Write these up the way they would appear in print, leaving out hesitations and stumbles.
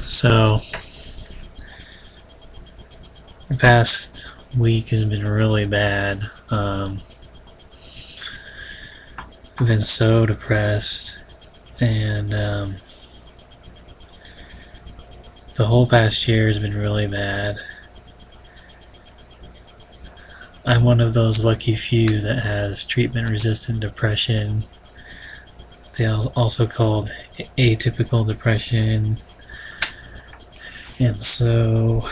So, the past week has been really bad. I've been so depressed, and the whole past year has been really bad. I'm one of those lucky few that has treatment-resistant depression. They are also called atypical depression, and so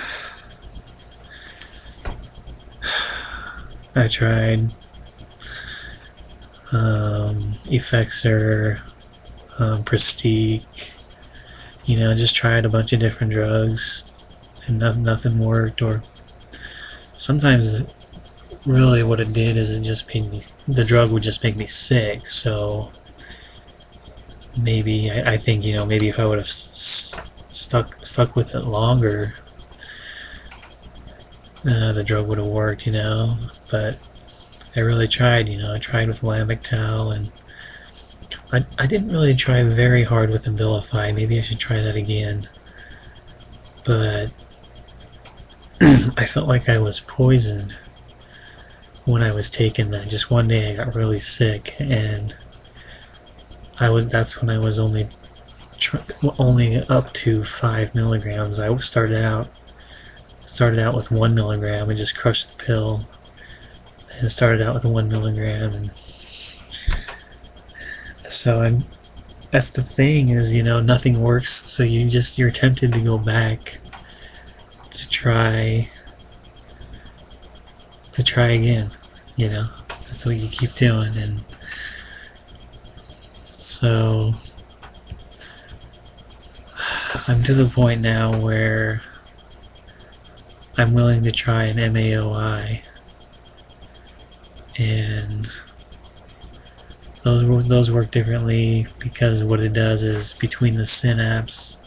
I tried Effexor, Prestige, just tried a bunch of different drugs, and nothing worked. Or sometimes really what it did is it just made me, the drug would just make me sick. So maybe I think maybe if I would have stuck with it longer, the drug would have worked, but I really tried. I tried with Lamictal, and I didn't really try very hard with Abilify. Maybe I should try that again. But I felt like I was poisoned when I was taking that. Just one day I got really sick, and that's when I was only up to 5 milligrams. I started out with 1 milligram and just crushed the pill, and started out with 1 milligram. And so that's the thing, is nothing works, so you're tempted to go back to try again. That's what you keep doing. And so I'm to the point now where I'm willing to try an MAOI, and those work differently, because what it does is, between the synapse,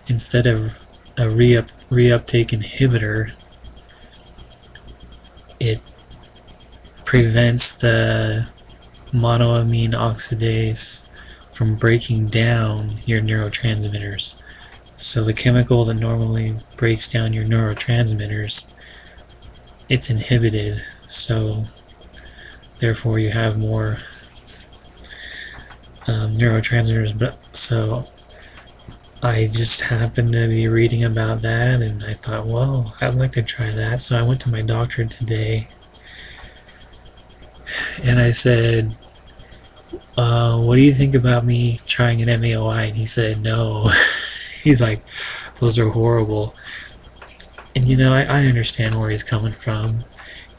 instead of a reuptake inhibitor, it prevents the monoamine oxidase from breaking down your neurotransmitters. So the chemical that normally breaks down your neurotransmitters, it's inhibited, so therefore you have more neurotransmitters. But so I just happened to be reading about that, and I thought, well, I'd like to try that. So I went to my doctor today, and I said, what do you think about me trying an MAOI? And he said no. He's like, those are horrible. And I understand where he's coming from,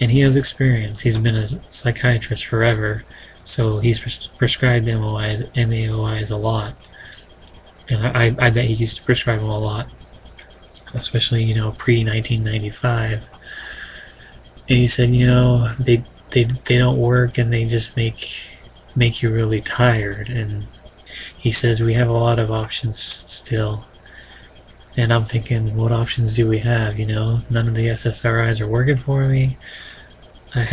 and he has experience. He's been a psychiatrist forever, so he's prescribed MAOIs a lot. And I bet he used to prescribe them a lot, especially pre-1995. And he said they don't work, and they just make you really tired. And he says we have a lot of options still. And I'm thinking, what options do we have? None of the SSRIs are working for me. I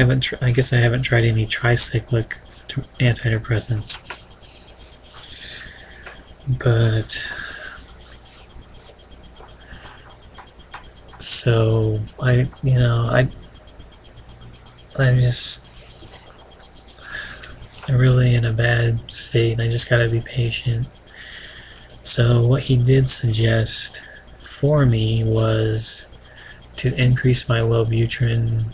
guess I haven't tried any tricyclic antidepressants. But so I'm really in a bad state, and I just gotta be patient. So what he did suggest for me was to increase my wellbutrin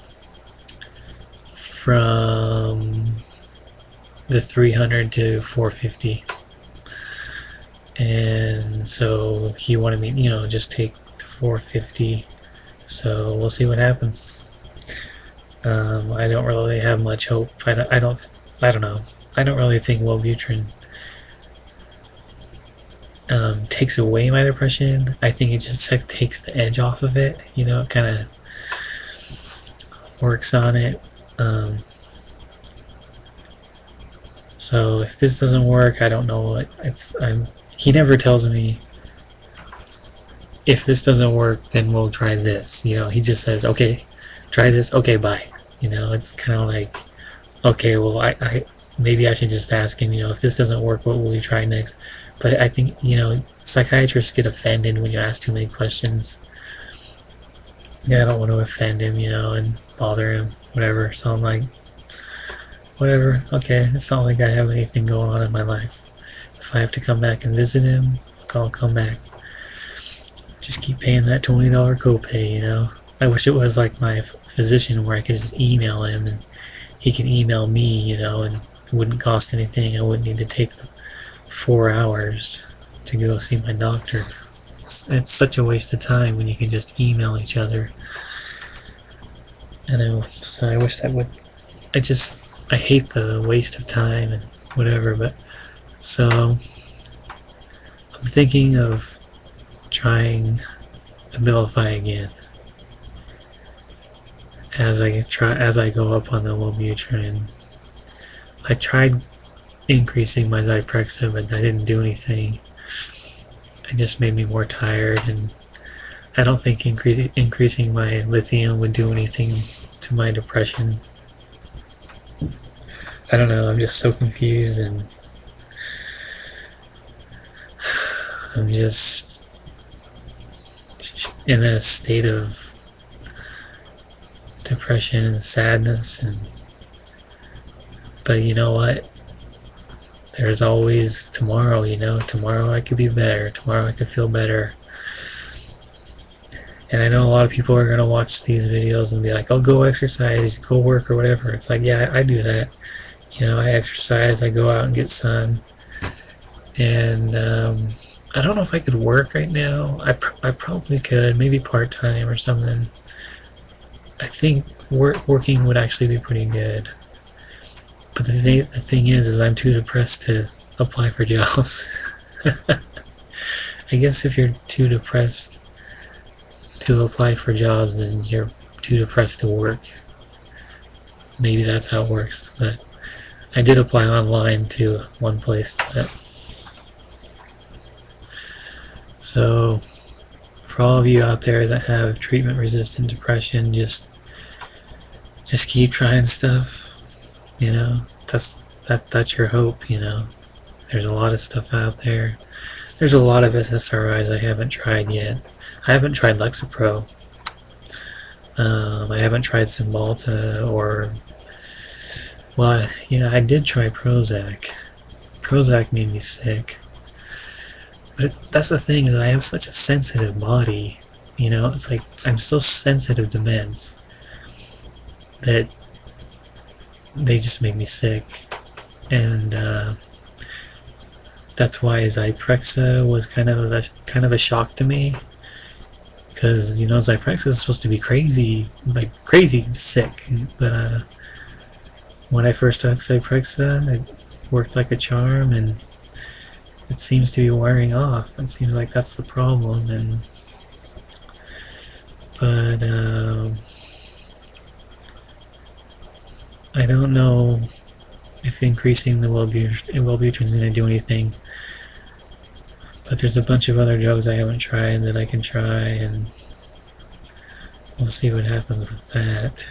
from the 300 to 450. And so he wanted me, just take the 450. So we'll see what happens. I don't really have much hope. I don't know. I don't really think wellbutrin takes away my depression. I think it just takes the edge off of it. It kind of works on it. So if this doesn't work, I don't know what he never tells me, if this doesn't work, then we'll try this. He just says, okay, try this, okay, bye. It's kind of like, okay, well, maybe I should just ask him, if this doesn't work, what will we try next? But I think, psychiatrists get offended when you ask too many questions. Yeah, I don't want to offend him, and bother him, whatever. So I'm like, whatever, okay, it's not like I have anything going on in my life. If I have to come back and visit him, I'll come back. Just keep paying that $20 copay, I wish it was like my physician where I could just email him and he can email me, and it wouldn't cost anything. I wouldn't need to take the 4 hours to go see my doctor. It's such a waste of time when you can just email each other. And I wish that would. I hate the waste of time and whatever. But so I'm thinking of trying Abilify again as I go up on the wellbutrin. I tried increasing my zyprexa, but that didn't do anything. It just made me more tired, and I don't think increasing my lithium would do anything to my depression. I don't know, I'm just so confused, and I'm just in a state of depression and sadness. But you know what? There's always tomorrow, Tomorrow I could be better. Tomorrow I could feel better. And I know a lot of people are going to watch these videos and be like, oh, go exercise, go work or whatever. It's like, yeah, I do that. I exercise, I go out and get sun. And I don't know if I could work right now. I probably could, maybe part-time or something. I think working would actually be pretty good. But the thing is I'm too depressed to apply for jobs. I guess if you're too depressed to apply for jobs, then you're too depressed to work. Maybe that's how it works. But I did apply online to one place. So for all of you out there that have treatment-resistant depression, just keep trying stuff. That's your hope. There's a lot of stuff out there. There's a lot of SSRIs I haven't tried yet. I haven't tried Lexapro. I haven't tried Cymbalta or... Well, yeah, I did try Prozac. Prozac made me sick. But that's the thing, is I have such a sensitive body. It's like I'm so sensitive to meds that they just make me sick. And that's why zyprexa was kind of a shock to me, because zyprexa is supposed to be crazy sick, but when I first took zyprexa, it worked like a charm, and it seems to be wearing off. It seems like that's the problem. But I don't know if increasing the wellbutrin is going to do anything. But there's a bunch of other drugs I haven't tried that I can try, and we'll see what happens with that.